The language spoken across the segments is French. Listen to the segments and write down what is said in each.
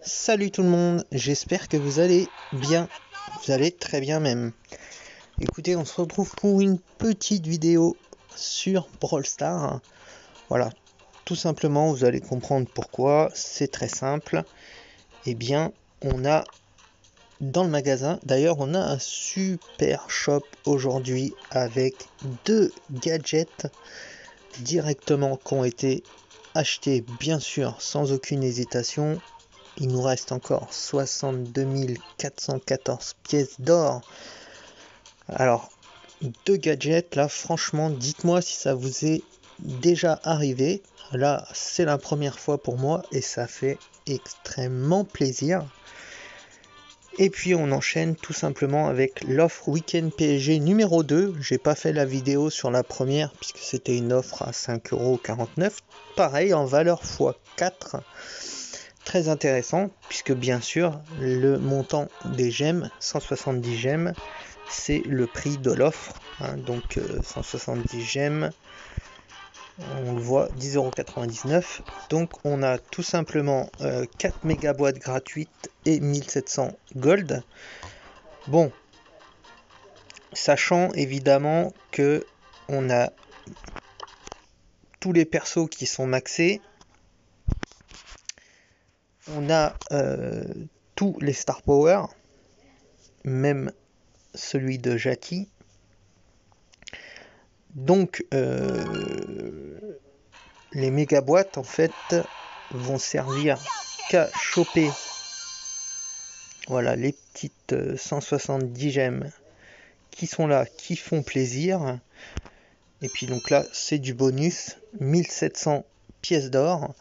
Salut tout le monde, j'espère que vous allez bien, vous allez très bien même. Écoutez, on se retrouve pour une petite vidéo sur Brawl Stars. Voilà, tout simplement, vous allez comprendre pourquoi, c'est très simple. Eh bien, on a dans le magasin, d'ailleurs on a un super shop aujourd'hui avec 2 gadgets directement qui ont été achetés, bien sûr, sans aucune hésitation. Il nous reste encore 62 414 pièces d'or. Alors, 2 gadgets, là, franchement, dites-moi si ça vous est déjà arrivé. Là, c'est la première fois pour moi et ça fait extrêmement plaisir. Et puis, on enchaîne tout simplement avec l'offre Week-end PSG numéro 2. J'ai pas fait la vidéo sur la première puisque c'était une offre à 5,49 €. Pareil, en valeur x4. Très intéressant puisque bien sûr le montant des gemmes, 170 gemmes, c'est le prix de l'offre, donc 170 gemmes, on le voit, 10,99 €. Donc on a tout simplement 4 méga boîtes gratuites et 1700 gold. Bon, sachant évidemment que on a tous les persos qui sont maxés. On a tous les Star Power, même celui de Jackie. Donc les méga boîtes en fait vont servir qu'à choper, voilà, les petites 170 gemmes qui sont là, qui font plaisir. Et puis donc là c'est du bonus, 1700 pièces d'or.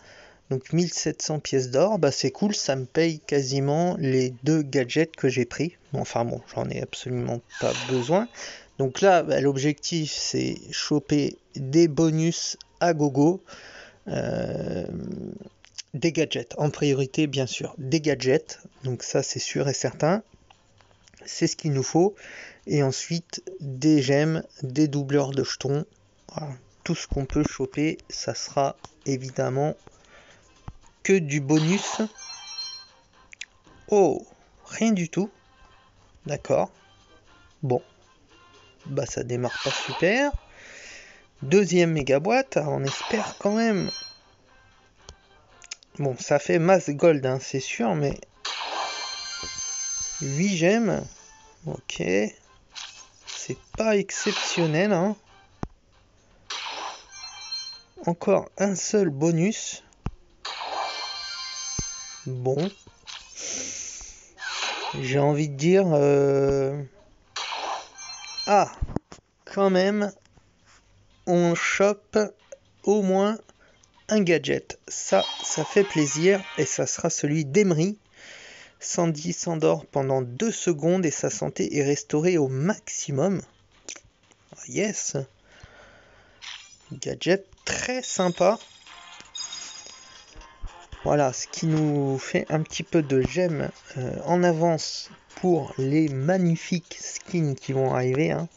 Donc 1700 pièces d'or, bah c'est cool, ça me paye quasiment les 2 gadgets que j'ai pris. Enfin bon, j'en ai absolument pas besoin. Donc là, bah, l'objectif c'est choper des bonus à gogo. Des gadgets, en priorité bien sûr, des gadgets. Donc ça c'est sûr et certain. C'est ce qu'il nous faut. Et ensuite des gemmes, des doubleurs de jetons. Voilà. Tout ce qu'on peut choper, ça sera évidemment que du bonus. Oh, rien du tout. D'accord. Bon. Bah ça démarre pas super. Deuxième méga boîte. Alors on espère quand même. Bon, ça fait masse gold, hein, c'est sûr, mais 8 gemmes. Ok. C'est pas exceptionnel, hein. Encore un seul bonus. Bon. J'ai envie de dire... Ah, quand même, on chope au moins un gadget. Ça fait plaisir. Et ça sera celui d'Emery. 110 100 d'or pendant 2 secondes et sa santé est restaurée au maximum. Yes. Gadget très sympa. Voilà, ce qui nous fait un petit peu de gemmes en avance pour les magnifiques skins qui vont arriver, hein.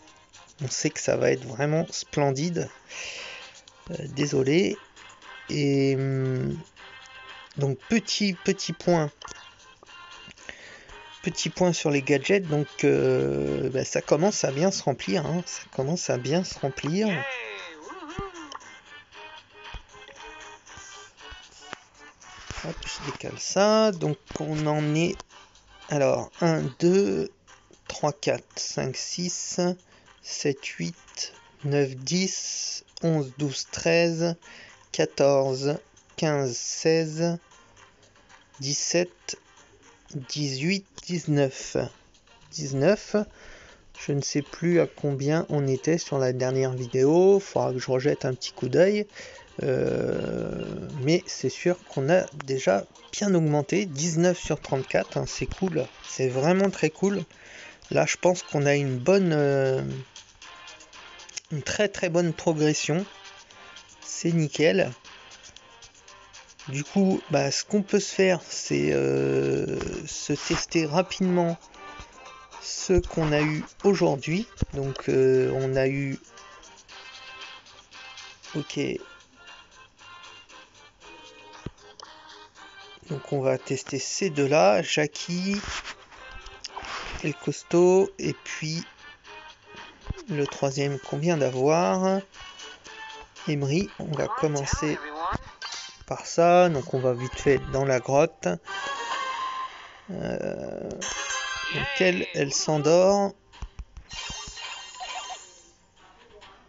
On sait que ça va être vraiment splendide. Désolé. Et donc petit point. Petit point sur les gadgets. Donc bah, ça commence à bien se remplir, hein. Ça commence à bien se remplir. Hop, je décale ça. Donc on en est... Alors 1, 2, 3, 4, 5, 6, 7, 8, 9, 10, 11, 12, 13, 14, 15, 16, 17, 18, 19. 19. Je ne sais plus à combien on était sur la dernière vidéo. Il faudra que je rejette un petit coup d'œil. Mais c'est sûr qu'on a déjà bien augmenté. 19 sur 34, hein, c'est cool. C'est vraiment très cool. Là, je pense qu'on a une bonne... une très très bonne progression. C'est nickel. Du coup, bah, ce qu'on peut se faire, c'est se tester rapidement ce qu'on a eu aujourd'hui. Donc on a eu... Ok. Donc on va tester ces deux-là, Jackie, El Costo, et puis le troisième qu'on vient d'avoir, Emery. On va commencer par ça, donc on va vite fait dans la grotte. Donc elle s'endort.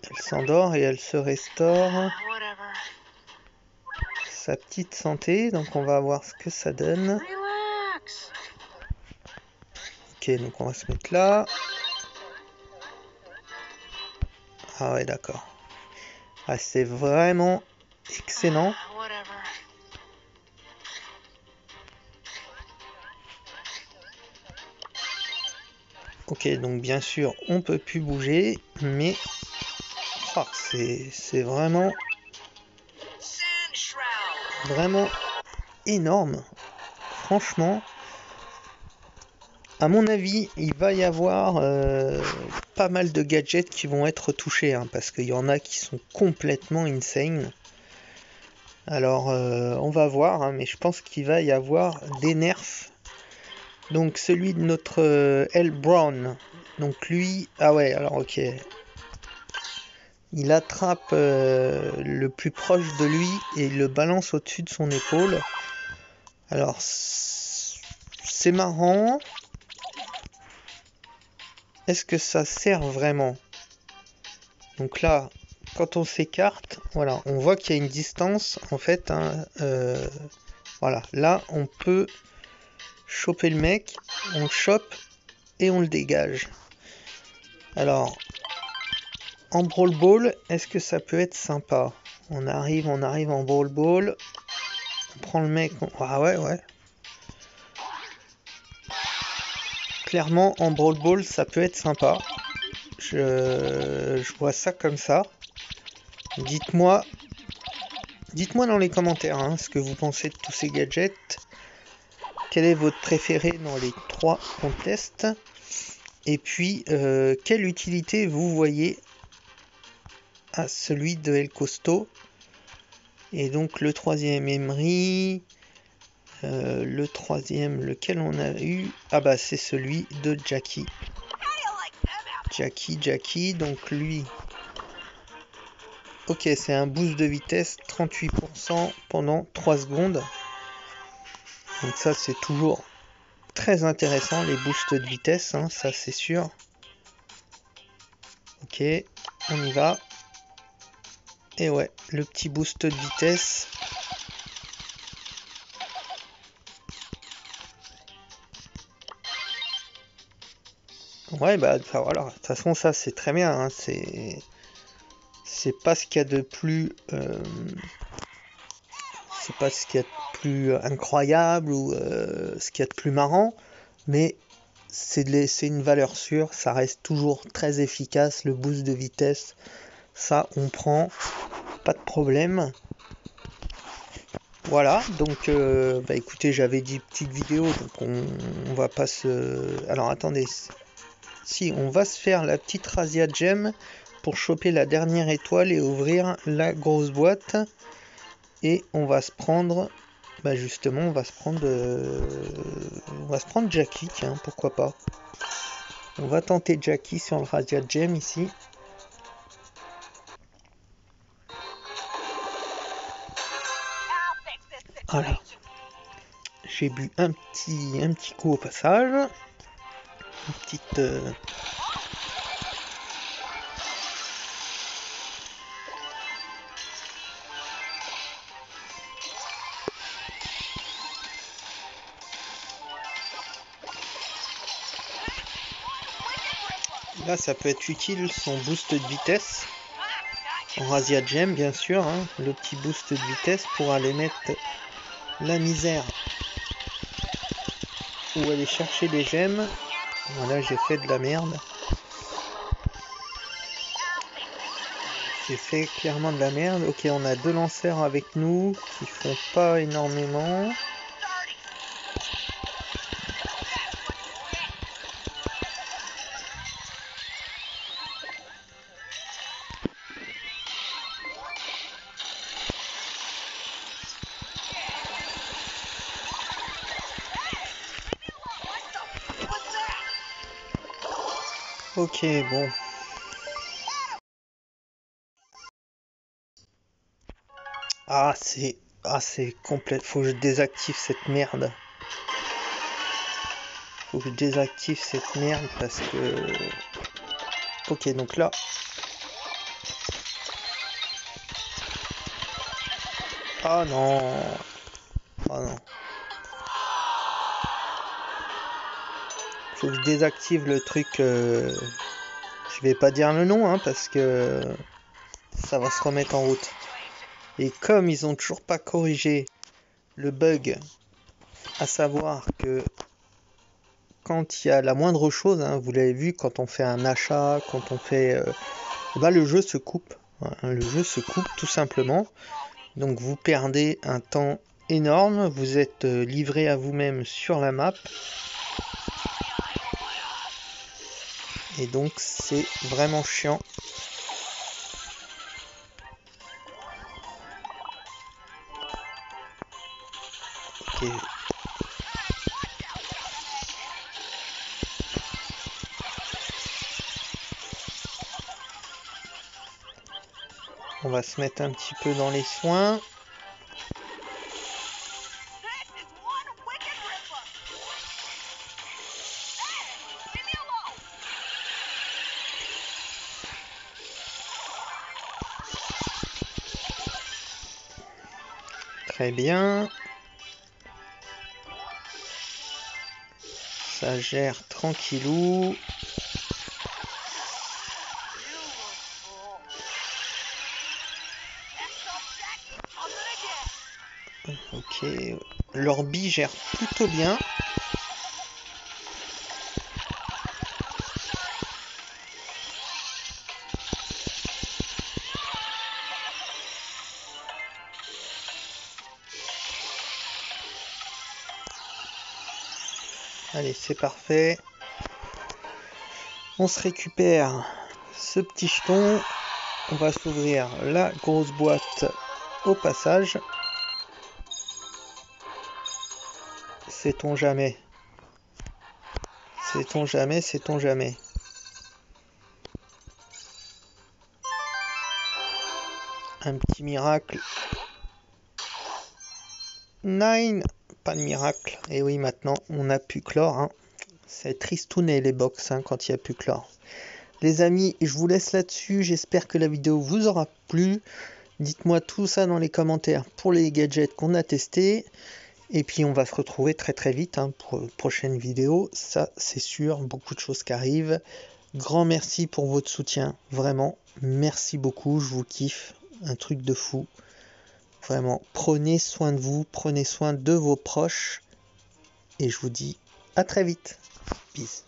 Elle s'endort et elle se restaure sa petite santé. Donc on va voir ce que ça donne. Ok, donc on va se mettre là. Ah ouais, d'accord. Ah, c'est vraiment excellent. Ok, donc bien sûr, on peut plus bouger, mais oh, c'est vraiment énorme. Franchement, à mon avis, il va y avoir pas mal de gadgets qui vont être touchés, hein, parce qu'il y en a qui sont complètement insane. Alors, on va voir, hein, mais je pense qu'il va y avoir des nerfs. Donc, celui de notre L. Brown. Donc, lui... Ah ouais, alors, ok. Il attrape le plus proche de lui et il le balance au-dessus de son épaule. Alors, c'est marrant. Est-ce que ça sert vraiment? Donc là, quand on s'écarte, voilà, on voit qu'il y a une distance, en fait. Hein, voilà, là, on peut choper le mec, on le chope et on le dégage. Alors, en Brawl Ball, est-ce que ça peut être sympa? On arrive en Brawl Ball. On prend le mec. Ah ouais, ouais. Clairement, en Brawl Ball, ça peut être sympa. Je vois ça comme ça. Dites-moi dans les commentaires hein, ce que vous pensez de tous ces gadgets. Quel est votre préféré dans les 3 qu'on teste? Et puis, quelle utilité vous voyez à celui de El Costo? Et donc le troisième Emery, le troisième, lequel on a eu? Ah bah c'est celui de Jackie. Jackie, donc lui... Ok, c'est un boost de vitesse, 38% pendant 3 secondes. Donc ça c'est toujours très intéressant, les boosts de vitesse, hein, ça c'est sûr. Ok, on y va. Et ouais, le petit boost de vitesse. Ouais, bah ça, voilà. De toute façon, ça c'est très bien. Hein. C'est pas ce qu'il y a de plus. C'est pas ce qu'il y a de plus incroyable ou ce qu'il y a de plus marrant, mais c'est une valeur sûre. Ça reste toujours très efficace. Le boost de vitesse, ça on prend, pas de problème. Voilà, donc bah écoutez, j'avais dit petite vidéo, donc on va pas se... Alors attendez, si on va se faire la petite Razzia Gem pour choper la dernière étoile et ouvrir la grosse boîte. Et on va se prendre, bah justement, on va se prendre Jackie, tiens, pourquoi pas. On va tenter Jackie sur le Razzia Gem ici. Voilà. J'ai bu un petit coup au passage. Une petite... Là, ça peut être utile, son boost de vitesse. En Razzia Gem, bien sûr, hein, le petit boost de vitesse pour aller mettre la misère ou aller chercher des gemmes. Voilà, j'ai fait de la merde. J'ai fait clairement de la merde. Ok, on a 2 lanceurs avec nous qui font pas énormément. Ok, bon. Ah, c'est complet. Faut que je désactive cette merde. Faut que je désactive cette merde parce que... Ok, donc là... Ah non. Ah non. Faut que je désactive le truc... Je vais pas dire le nom, hein, parce que... Ça va se remettre en route. Et comme ils ont toujours pas corrigé le bug, à savoir que quand il y a la moindre chose, hein, vous l'avez vu, quand on fait un achat, quand on fait... bah, le jeu se coupe. Hein, le jeu se coupe tout simplement. Donc vous perdez un temps énorme. Vous êtes livré à vous-même sur la map. Et donc c'est vraiment chiant. Ok. On va se mettre un petit peu dans les soins. Très bien. Ça gère tranquillou. Ok. L'orbi gère plutôt bien. Allez, c'est parfait. On se récupère ce petit jeton. On va s'ouvrir la grosse boîte au passage. Sait-on jamais. Sait-on jamais, sait-on jamais. Un petit miracle. Nine. Pas de miracle. Et oui, maintenant, on n'a plus chlore. Hein. C'est tristouné les box hein, quand il n'y a plus chlore. Les amis, je vous laisse là-dessus. J'espère que la vidéo vous aura plu. Dites-moi tout ça dans les commentaires pour les gadgets qu'on a testés. Et puis on va se retrouver très très vite hein, pour une prochaine vidéo. Ça c'est sûr, beaucoup de choses qui arrivent. Grand merci pour votre soutien. Vraiment, merci beaucoup. Je vous kiffe. Un truc de fou. Vraiment, prenez soin de vous. Prenez soin de vos proches. Et je vous dis à très vite. Peace.